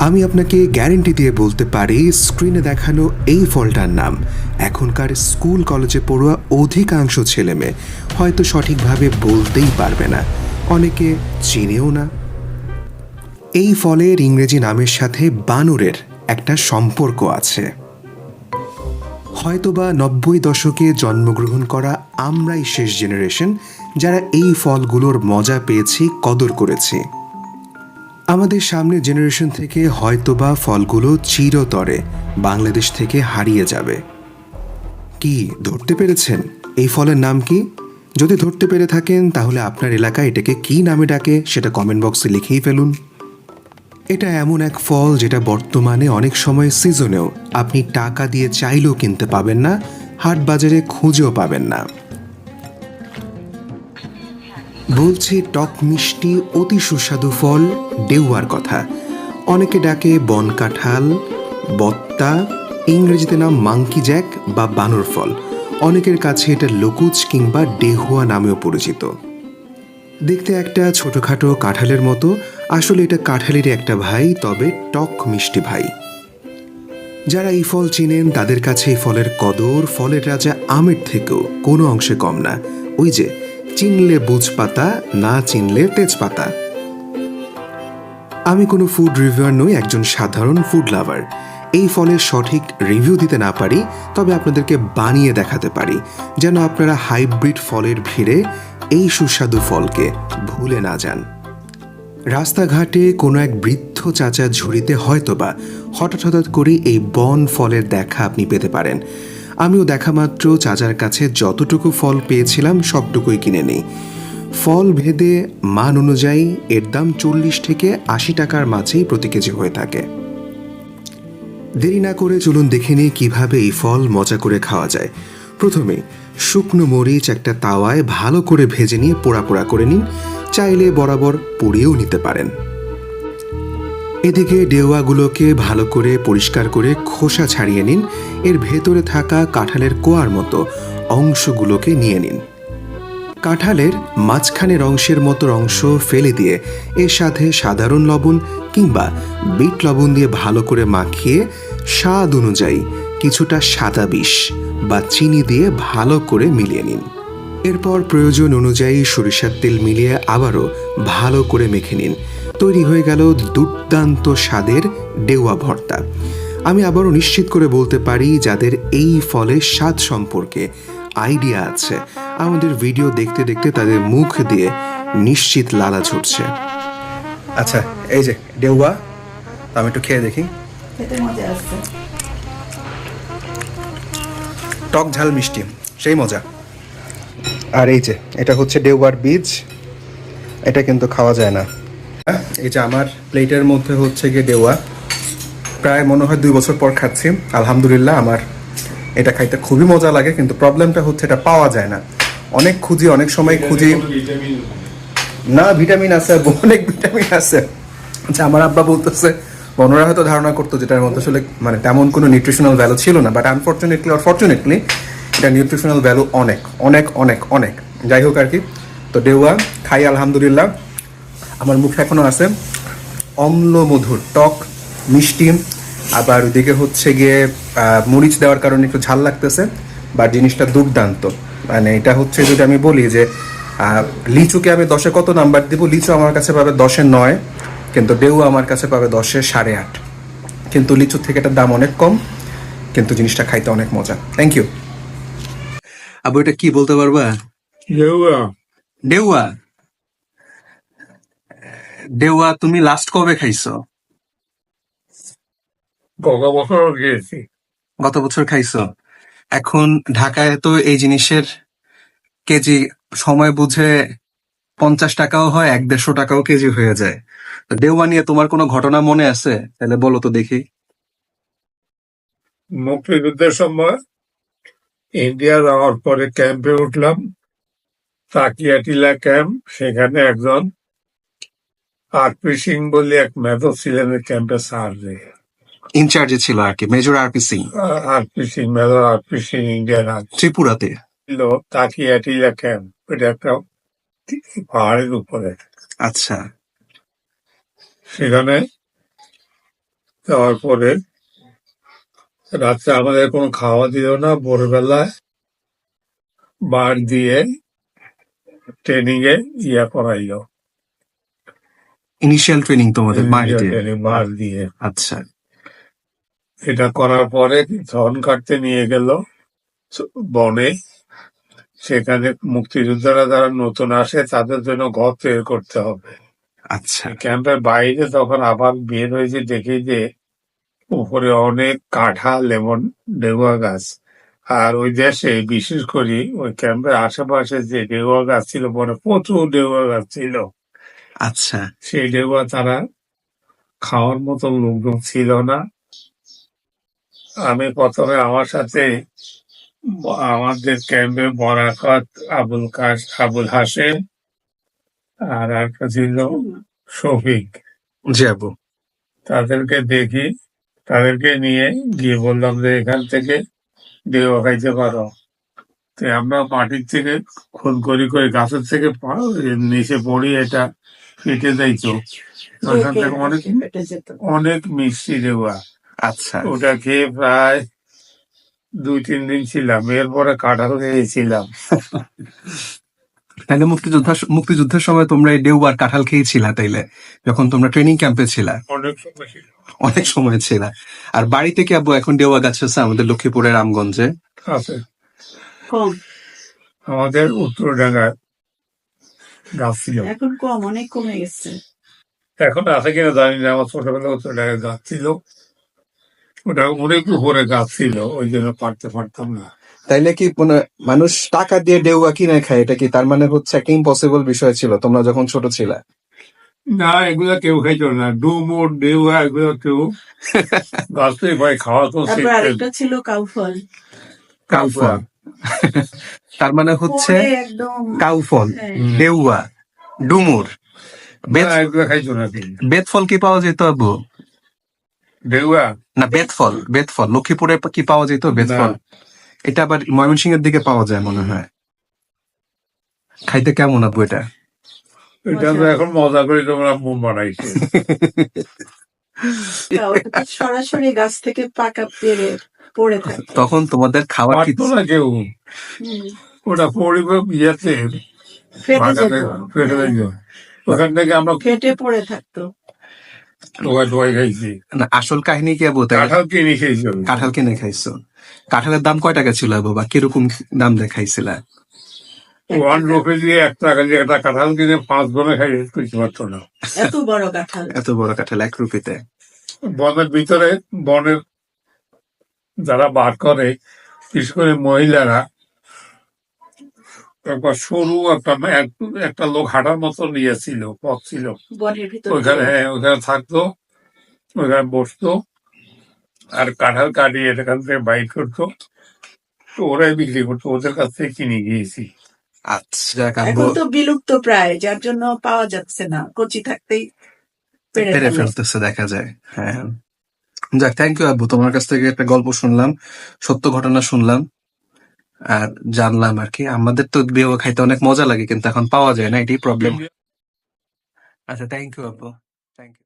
আমি আপনাকে গ্যারেন্টি দিয়ে বলতে পারি স্ক্রিনে দেখানো এই ফলটার নাম এখনকার স্কুল কলেজে পড়ুয়া অধিকাংশ ছেলেমেয়ে হয়তো সঠিকভাবে বলতেই পারবে না, অনেকে চিনেও না। এই ফলের ইংরেজি নামের সাথে বানরের একটা সম্পর্ক আছে। হয়তোবা 90 দশকে জন্মগ্রহণ করা আমরাই শেষ জেনারেশন যারা এই ফলগুলোর মজা পেয়েছি, কদর করেছি। আমাদের সামনে জেনারেশন থেকে হয়তোবা ফলগুলো চিরতরে বাংলাদেশ থেকে হারিয়ে যাবে। কি ধরতে পেরেছেন এই ফলের নাম কি? যদি ধরতে পেরে থাকেন তাহলে আপনার এলাকায় এটাকে কি নামে ডাকে সেটা কমেন্ট বক্সে লিখেই ফেলুন। এটা এমন এক ফল যেটা বর্তমানে অনেক সময় সিজনেও আপনি টাকা দিয়ে চাইলেও কিনতে পাবেন না, হাট বাজারে খুঁজেও পাবেন না। বলছি টক মিষ্টি অতি সুস্বাদু ফল ডেউয়ার কথা। অনেকে ডাকে বন কাঁঠাল, বত্তা, ইংরেজিতে নাম মাংকি জ্যাক বা বানর ফল। অনেকের কাছে এটা লকুচ কিংবা ডেহুয়া নামেও পরিচিত। দেখতে একটা ছোটোখাটো কাঁঠালের মতো, আসলে এটা কাঁঠালেরই একটা ভাই, তবে টক মিষ্টি ভাই। যারা এই ফল চিনেন তাদের কাছে এই ফলের কদর ফলের রাজা আমের থেকেও কোনো অংশে কম না। ওই যে চিনলে বুঝ পাতা, না চিনলে তেজপাতা। আমি কোনো ফুড রিভিউয়ার নই, একজন সাধারণ ফুড লাভার। এই ফলের সঠিক রিভিউ দিতে না পারি, তবে আপনাদেরকে বানিয়ে দেখাতে পারি যেন আপনারা হাইব্রিড ফলের ভিড়ে এই সুস্বাদু ফলকে ভুলে না যান। রাস্তাঘাটে কোনো এক বৃদ্ধ চাচার ঝুড়িতে হয়তোবা হঠাৎ করে এই বন ফলের দেখা আপনি পেতে পারেন। আমিও দেখা মাত্র চাচার কাছে যতটুকু ফল পেয়েছিলাম সবটুকুই কিনে নিই। ফল ভেদে মান অনুযায়ী এর দাম 40 থেকে 80 টাকার মাঝেই প্রতি কেজি হয়ে থাকে। দেরি না করে চলুন দেখে নিই কীভাবে এই ফল মজা করে খাওয়া যায়। প্রথমে শুকনো মরিচ একটা তাওয়ায় ভালো করে ভেজে নিয়ে পোড়া পোড়া করে নিন, চাইলে বরাবর পুড়িয়েও নিতে পারেন। এদিকে ডেওয়াগুলোকে ভালো করে পরিষ্কার করে খোসা ছাড়িয়ে নিন। এর ভেতরে থাকা কাঁঠালের কোয়ার মতো অংশগুলোকে নিয়ে নিন। কাঁঠালের মাঝখানের অংশের মতো অংশ ফেলে দিয়ে এর সাথে সাধারণ লবণ কিংবা বিট লবণ দিয়ে ভালো করে মাখিয়ে স্বাদ অনুযায়ী কিছুটা সাদা বিষ বা চিনি দিয়ে ভালো করে মিলিয়ে নিন। এরপর প্রয়োজন অনুযায়ী সরিষার তেল মিলিয়ে আবারও ভালো করে মেখে নিন। তৈরি হয়ে গেল দুর্দান্ত স্বাদের ডেওয়া ভর্তা। আমি আবারও নিশ্চিত করে বলতে পারি যাদের এই ফলের স্বাদ সম্পর্কে আইডিয়া আছে, আমাদের ভিডিও দেখতে দেখতে তাদের মুখ দিয়ে নিশ্চিত লালা ঝরছে। আচ্ছা, এই যে ডেওয়া, আমি একটু খেয়ে দেখি। খেতে মজা আসছে। টক ঝাল মিষ্টি, সেই মজা। আর এই যে এটা হচ্ছে ডেওয়ার বীজ, এটা কিন্তু খাওয়া যায় না। এই যে আমার প্লেটের মধ্যে হচ্ছে গিয়ে ডেওয়া, প্রায় মনে হয় 2 বছর পর খাচ্ছি। আলহামদুলিল্লাহ, আমার এটা খাইতে খুবই মজা লাগে, কিন্তু প্রবলেমটা হচ্ছে এটা পাওয়া যায় না। অনেক খুঁজি, অনেক সময় খুঁজি না। ভিটামিন আছে, অনেক ভিটামিন আছে। আচ্ছা, আমার আব্বা বলতেছে বনরা হয়তো ধারণা করতো যেটার মধ্যে আসলে মানে তেমন কোনো নিউট্রিশনাল ভ্যালু ছিল না, বাট আনফর্চুনেটলি এটা নিউট্রিশনাল ভ্যালু অনেক অনেক অনেক অনেক। যাই হোক আর কি, তো ডেওয়া খাই আলহামদুলিল্লাহ। আমার মুখে এখনো আছে অম্ল মধুর টক মিষ্টি, আবার ওইদিকে হচ্ছে গিয়ে মরিচ দেওয়ার কারণে একটু ঝাল লাগতেছে, বা জিনিসটা দুর্দান্ত। মানে এটা হচ্ছে, যদি আমি বলি যে লিচুকে আমি 10-এ কত নাম্বার দিব, লিচু আমার কাছে পাবে 10-এ 9, কিন্তু ডেওয়া আমার কাছে পাবে 10-এ 8.5। কিন্তু লিচুর থেকে এটার দাম অনেক কম, কিন্তু জিনিসটা খাইতে অনেক মজা। Thank you. আবু, এটা কি বলতে পারবা? ডেউয়া ডেওয়া। ডেওয়া তুমি লাস্ট কবে খাইছো? গত বছর গিয়েছি। গত বছর খাইছো। এখন ঢাকায় তো এই জিনিসের কেজি সময় বুঝে 50 টাকাও হয়, 150 টাকাও কেজি হয়ে যায়। তো ডেওয়া নিয়ে তোমার কোনো ঘটনা মনে আছে? তাহলে বলো তো দেখি। মুক্তিযুদ্ধের সময় ইন্ডিয়া যাওয়ার পরে ক্যাম্পে উঠলাম, তাকিয়াটিলা ক্যাম্প। সেখানে একজন আরপি সিং বলে এক মেজর ছিলেন ক্যাম্পে সার্জে, ইনচার্জে ছিল আর কি, major RP Singh. RP Singh, major RP Singh Indian army ত্রিপুরাতে ছিল। তাকিয়াটিলা ক্যাম্প, এটা একটা পাহাড়ের উপরে। আচ্ছা। সেখানে দেওয়ার পরে রাত্রে আমাদের কোনো খাওয়া দিল না, ভোরবেলায় বার দিয়ে ট্রেনিং এ করাইলো, ইনিশিয়াল ট্রেনিং তোমাদের বাড়িতে? ট্রেনিং বার দিয়ে। আচ্ছা। এটা করার পরে ধান কাটতে নিয়ে গেল বনে। সেখানে মুক্তিযোদ্ধারা যারা নতুন আসে তাদের জন্য ঘর তৈরি করতে হবে। আচ্ছা। ক্যাম্পের বাইরে তখন আবার বের হয়েছে, দেখি যে উপরে অনেক কাঁঠাল এবং ডেগুয়া গাছ। আর ওই দেশে বিশেষ করে ওই ক্যাম্পের আশেপাশে যে ডেগুয়া গাছ ছিল, বড় প্রচুর ডেগুয়া গাছ ছিল। আচ্ছা। সেই ডেগুয়া তারা খাওয়ার মতো লোকজন ছিল না। আমি প্রথমে আমার সাথে আমাদের ক্যাম্পে বরাকত, আবুল হাসেম আর একটা ছিল শফিক। জি আবু। তাদেরকে দেখি, তাদেরকে নিয়ে গিয়ে বললাম যে এখান থেকে ডেগুয়া খাইতে পারো। তো আমরা মাটির থেকে খুন করি করে গাছের থেকে নিচে পড়ি, এটা ফেটে যাইতো। ওখান থেকে অনেক মিষ্টি ডেগুয়া। আচ্ছা। ওটা খেয়ে প্রায় 2-3 দিন ছিলাম, এরপরে কাঁঠাল খেয়েছিলাম। তাইলে মুক্তিযুদ্ধের সময় তোমরা এই ডেউবার কাঁঠাল খেয়েছিলা তাইলে, যখন তোমরা ট্রেনিং ক্যাম্পে ছিলা? অনেক সময় ছিল। অনেক সময় ছিল। আর বাড়িতে কি আব্বু এখন ডেউয়া গাছ আছে আমাদের লক্ষ্মীপুরের রামগঞ্জে? আছে, আমাদের উত্তরডাঙ্গায় গাছ ছিল, এখন কম, অনেক কমে গেছে। এখন আছে কিনা জানি না। আমার ছোটবেলায় উত্তরডাঙ্গায় গাছ ছিল, ওটা অনেক উপরে গাছ ছিল, ওই জন্য পারতাম না। তাইলে কি মানুষ টাকা দিয়ে ডেউয়া কিনে খায়, এটা কি তার মানে হচ্ছে একটা ইম্পসিবল বিষয় ছিল তোমরা যখন ছোট ছিলে? না, এগুলা কেউ খাইতো না, ডুমুর ডেউয়া এগুলো কেউ গাছে ভাই খাওয়া তো তারপর আরেকটা ছিল কাউফল। কাউফল। তার মানে হচ্ছে পরে একদম কাউফল, হ্যাঁ। ডেউয়া, ডুমুর, এগুলো খাইতো না কেউ। বেতফল কি পাওয়া যেত আব্বু? ডেউয়া না, বেতফল। বেতফল লক্ষ্মীপুরে কি পাওয়া যেত? বেতফল না। এটা আবার ময়মনসিংহের দিকে পাওয়া যায় মনে হয়। খাইতে কেমন আব্বু এটা? এটা তো এখন মজা করে তোমরা মুখ বানাইছে। ওটা তো সরাসরি গাছ থেকে পাকা পেরে পড়ে থাকে। তখন তোমাদের খাওয়ার কি পারতো না কেউ, ওটা পরিবার ইয়েতে ফেটে যেত, ফেটে যাইতো। ওখান থেকে আমরা ফেটে পড়ে থাকতো। টোয়াই খাইছি। না, আসল কাহিনী কি আবু? কাঁঠাল কিনে খেয়েছি আমি। কাঁঠাল কিনে খাইছো? কাঁঠালের দাম কয় টাকা ছিল আবু, বা কিরকম দাম দিয়ে খাইছিলা? 1 রুপি দিয়ে 1 টাকা দিয়ে একটা কাঁঠাল কিনে 5 জনে খাই কিছু পারতো না। এত বড় কাঁঠাল। এত বড় কাঁঠাল 1 রুপিতে? বনের ভিতরে, বনের যারা বার করে, বিশেষ করে মহিলারা, একবার সরু একটা লোক হাঁটার মতো নিয়েছিল, পথ ছিল বনের ভিতর ওইখানে। হ্যাঁ, ওইখানে থাকতো, ওইখানে বসতো আর কাঁঠাল কাটিয়ে এখান থেকে বাইর করতো, তো ওরাই বিক্রি করতো, ওদের কাছ থেকে কিনে গিয়েছি। আচ্ছা এখন তো বিলুপ্ত প্রায়, যার জন্য পাওয়া যাচ্ছে না, কচি থাকতেই পেরে পেরে ফেলে। ফেলতেছে দেখা যায়। হ্যাঁ, যাক, থ্যাংক ইউ আব্বু, তোমার কাছ থেকে একটা গল্প শুনলাম, সত্য ঘটনা শুনলাম আর জানলাম আর কি। আমাদের তো ডেউয়া খাইতে অনেক মজা লাগে, কিন্তু এখন পাওয়া যায় না, এটাই প্রবলেম। আচ্ছা, থ্যাংক ইউ আব্বু, থ্যাংক ইউ।